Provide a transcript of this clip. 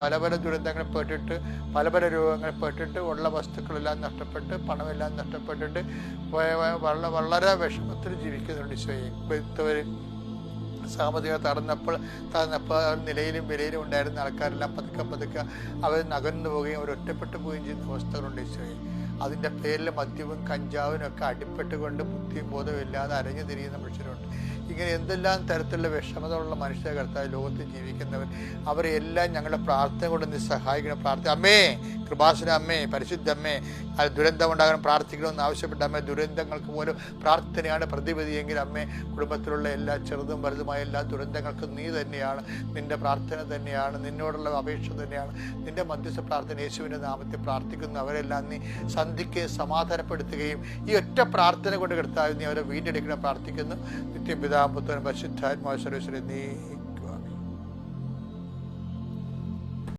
പല പല ദുരന്തങ്ങളിൽ പെട്ടിട്ട് പല പല രോഗങ്ങളിൽ പെട്ടിട്ട് ഉള്ള വസ്തുക്കളെല്ലാം നഷ്ടപ്പെട്ട് പണമെല്ലാം നഷ്ടപ്പെട്ടിട്ട് വളരെ വിഷമത്തിൽ ജീവിക്കുന്നുണ്ട് ഈശോയെ. ഇത്തവർ സാമ്പത്തിക തടന്നപ്പോൾ നിലയിലും വിലയിലും ഉണ്ടായിരുന്ന ആൾക്കാരെല്ലാം പതുക്കെ അവർ നകന്നു പോവുകയും അവർ ഒറ്റപ്പെട്ടു പോവുകയും ചെയ്യുന്ന അവസ്ഥകളുണ്ട് ഈശോയെ. അതിൻ്റെ പേരിൽ മദ്യവും കഞ്ചാവിനും ഒക്കെ അടിപ്പെട്ടുകൊണ്ട് ബുദ്ധിയും ബോധവും ഇല്ലാതെ അരഞ്ഞു തിരിയുന്ന മനുഷ്യരുണ്ട്. ഇങ്ങനെ എന്തെല്ലാം തരത്തിലുള്ള വിഷമതയുള്ള മനുഷ്യ കർത്താവ് ലോകത്തിൽ ജീവിക്കുന്നവർ, അവരെല്ലാം ഞങ്ങളുടെ പ്രാർത്ഥന കൊണ്ട് നീ സഹായിക്കണം. അമ്മേ, കൃപാസന അമ്മേ, പരിശുദ്ധ അമ്മേ, അത് ദുരന്തം ഉണ്ടാകാൻ പ്രാർത്ഥിക്കണമെന്ന് ആവശ്യപ്പെട്ട അമ്മേ, ദുരന്തങ്ങൾക്ക് പോലും പ്രാർത്ഥനയാണ് പ്രതിവിധിയെങ്കിൽ അമ്മേ, കുടുംബത്തിലുള്ള എല്ലാ ചെറുതും വലുതുമായ എല്ലാ ദുരന്തങ്ങൾക്കും നീ തന്നെയാണ്, നിന്റെ പ്രാർത്ഥന തന്നെയാണ്, നിന്നോടുള്ള അപേക്ഷ തന്നെയാണ്, നിന്റെ മധ്യസ്ഥ പ്രാർത്ഥന യേശുവിൻ്റെ നാമത്തിൽ പ്രാർത്ഥിക്കുന്നു. അവരെല്ലാം നീ സന്ധിക്കുകയും സമാധാനപ്പെടുത്തുകയും ഈ ഒറ്റ പ്രാർത്ഥന കൊണ്ട് കർത്താവ് നീ അവരെ വീണ്ടെടുക്കണം പ്രാർത്ഥിക്കുന്നു. നിത്യം പിതാ പുത്രൻ പരിശുദ്ധാത്മാവ് സർവ്വസ്വരേ നീ